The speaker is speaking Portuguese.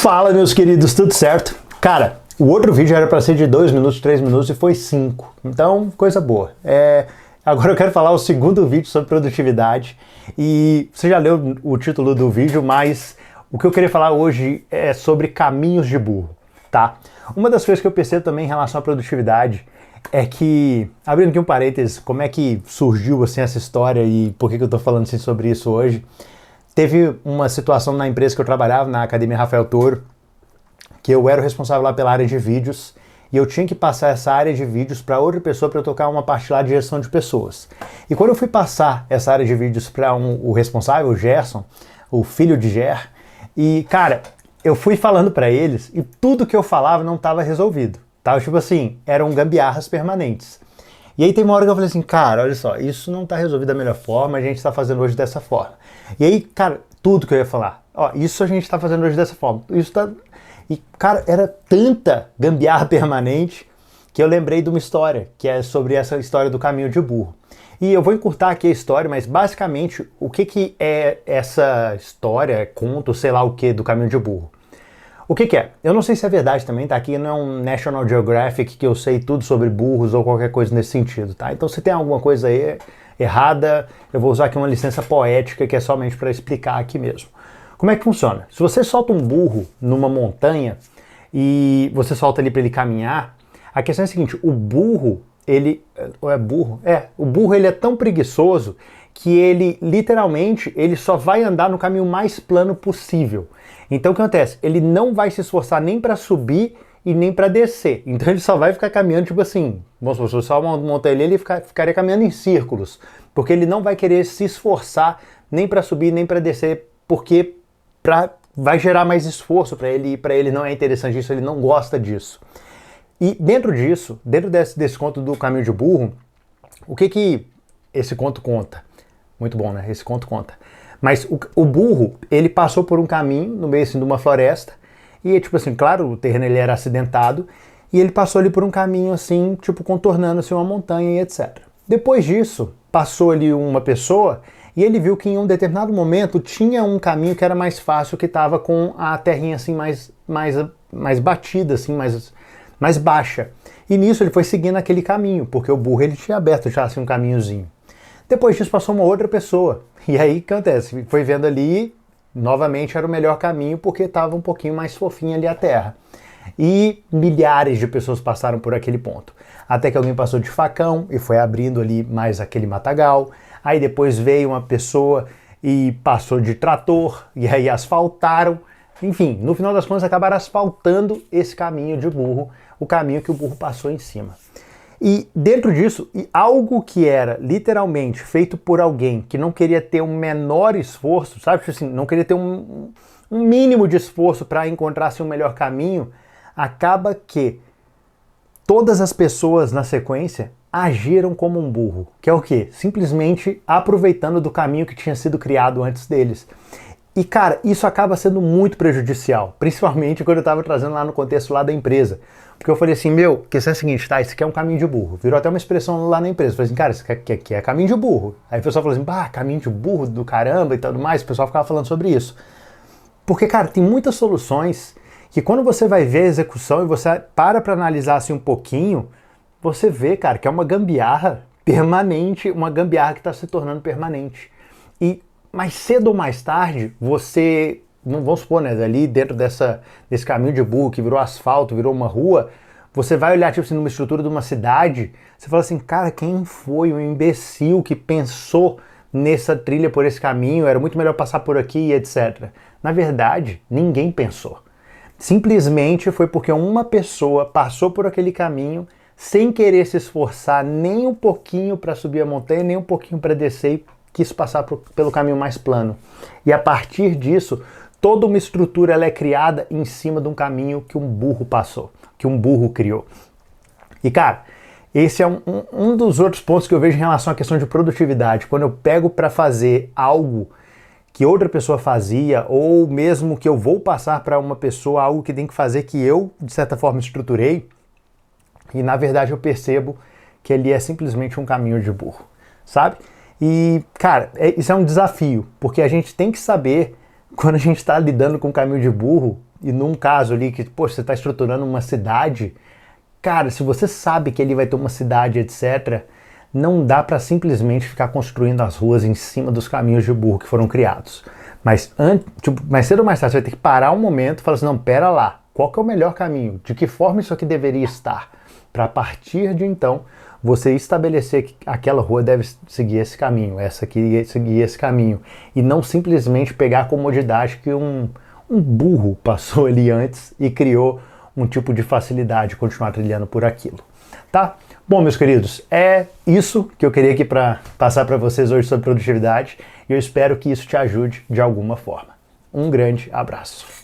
Fala, meus queridos, tudo certo? Cara, o outro vídeo era para ser de 2 minutos, 3 minutos e foi 5. Então, coisa boa. Agora eu quero falar o segundo vídeo sobre produtividade. E você já leu o título do vídeo, mas o que eu queria falar hoje é sobre caminhos de burro, tá? Uma das coisas que eu percebo também em relação à produtividade é que, abrindo aqui um parênteses, como é que surgiu assim essa história e por que eu tô falando assim sobre isso hoje. Teve uma situação na empresa que eu trabalhava, na Academia Rafael Toro, que eu era o responsável lá pela área de vídeos e eu tinha que passar essa área de vídeos para outra pessoa para eu tocar uma parte lá de gestão de pessoas. E quando eu fui passar essa área de vídeos para o responsável, o Gerson, o filho de Ger, e cara, eu fui falando para eles e tudo que eu falava não estava resolvido. Tava tipo assim, eram gambiarras permanentes. E aí tem uma hora que eu falei assim, cara, olha só, isso não tá resolvido da melhor forma, a gente tá fazendo hoje dessa forma. E aí, cara, tudo que eu ia falar, ó, isso a gente tá fazendo hoje dessa forma, isso tá... E, cara, era tanta gambiarra permanente que eu lembrei de uma história, que é sobre essa história do caminho de burro. E eu vou encurtar aqui a história, mas basicamente, o que é essa história, conto, sei lá o que, do caminho de burro? O que é? Eu não sei se é verdade também, tá? Aqui não é um National Geographic que eu sei tudo sobre burros ou qualquer coisa nesse sentido, tá? Então se tem alguma coisa aí errada, eu vou usar aqui uma licença poética que é somente para explicar aqui mesmo. Como é que funciona? Se você solta um burro numa montanha e você solta ele para ele caminhar, a questão é a seguinte, o burro, o burro ele é tão preguiçoso que ele, literalmente, ele só vai andar no caminho mais plano possível. Então o que acontece? Ele não vai se esforçar nem para subir e nem para descer. Então ele só vai ficar caminhando, tipo assim, vamos supor, se eu só montar ele ficaria caminhando em círculos, porque ele não vai querer se esforçar nem para subir nem para descer, porque vai gerar mais esforço para ele, e para ele não é interessante isso, ele não gosta disso. E dentro disso, dentro desse conto do caminho de burro, o que esse conto conta? Muito bom, né? Esse conto conta. Mas o burro, ele passou por um caminho no meio assim, de uma floresta e, tipo assim, claro, o terreno ele era acidentado e ele passou ali por um caminho assim, tipo, contornando assim, uma montanha e etc. Depois disso, passou ali uma pessoa e ele viu que em um determinado momento tinha um caminho que era mais fácil, que estava com a terrinha assim mais batida, assim, mais baixa. E nisso ele foi seguindo aquele caminho, porque o burro ele tinha aberto já assim, um caminhozinho. Depois disso passou uma outra pessoa. E aí o que acontece? Foi vendo ali, novamente era o melhor caminho porque estava um pouquinho mais fofinho ali a terra. E milhares de pessoas passaram por aquele ponto. Até que alguém passou de facão e foi abrindo ali mais aquele matagal. Aí depois veio uma pessoa e passou de trator e aí asfaltaram. Enfim, no final das contas acabaram asfaltando esse caminho de burro, o caminho que o burro passou em cima. E dentro disso, algo que era literalmente feito por alguém que não queria ter um menor esforço, sabe, assim, não queria ter um mínimo de esforço para encontrar assim, um melhor caminho, acaba que todas as pessoas na sequência agiram como um burro, que é o quê? Simplesmente aproveitando do caminho que tinha sido criado antes deles. E cara, isso acaba sendo muito prejudicial, principalmente quando eu estava trazendo lá no contexto lá da empresa. Porque eu falei assim, meu, que isso é o seguinte, tá, isso aqui é um caminho de burro. Virou até uma expressão lá na empresa. Eu falei assim, cara, isso aqui é caminho de burro. Aí o pessoal falou assim, bah, caminho de burro do caramba e tudo mais. O pessoal ficava falando sobre isso. Porque, cara, tem muitas soluções que quando você vai ver a execução e você para analisar assim um pouquinho, você vê, cara, que é uma gambiarra permanente, uma gambiarra que está se tornando permanente. E mais cedo ou mais tarde, você... Vamos supor, né, ali dentro desse caminho de burro que virou asfalto, virou uma rua, você vai olhar, tipo assim, numa estrutura de uma cidade, você fala assim, cara, quem foi o imbecil que pensou nessa trilha por esse caminho, era muito melhor passar por aqui e etc. Na verdade, ninguém pensou. Simplesmente foi porque uma pessoa passou por aquele caminho sem querer se esforçar nem um pouquinho para subir a montanha, nem um pouquinho para descer e quis passar pelo caminho mais plano. E a partir disso, toda uma estrutura ela é criada em cima de um caminho que um burro passou, que um burro criou. E cara, esse é um dos outros pontos que eu vejo em relação à questão de produtividade. Quando eu pego para fazer algo que outra pessoa fazia, ou mesmo que eu vou passar para uma pessoa algo que tem que fazer que eu, de certa forma, estruturei, e na verdade eu percebo que ele é simplesmente um caminho de burro, sabe? E, cara, isso é um desafio, porque a gente tem que saber quando a gente está lidando com caminho de burro, e num caso ali que, poxa, você está estruturando uma cidade, cara, se você sabe que ele vai ter uma cidade, etc., não dá para simplesmente ficar construindo as ruas em cima dos caminhos de burro que foram criados. Mas mais cedo ou mais tarde você vai ter que parar um momento e falar assim, não, pera lá, qual que é o melhor caminho? De que forma isso aqui deveria estar? Para a partir de então, você estabelecer que aquela rua deve seguir esse caminho, essa aqui seguir esse caminho. E não simplesmente pegar a comodidade que um burro passou ali antes e criou um tipo de facilidade de continuar trilhando por aquilo. Tá? Bom, meus queridos, é isso que eu queria aqui para passar para vocês hoje sobre produtividade e eu espero que isso te ajude de alguma forma. Um grande abraço.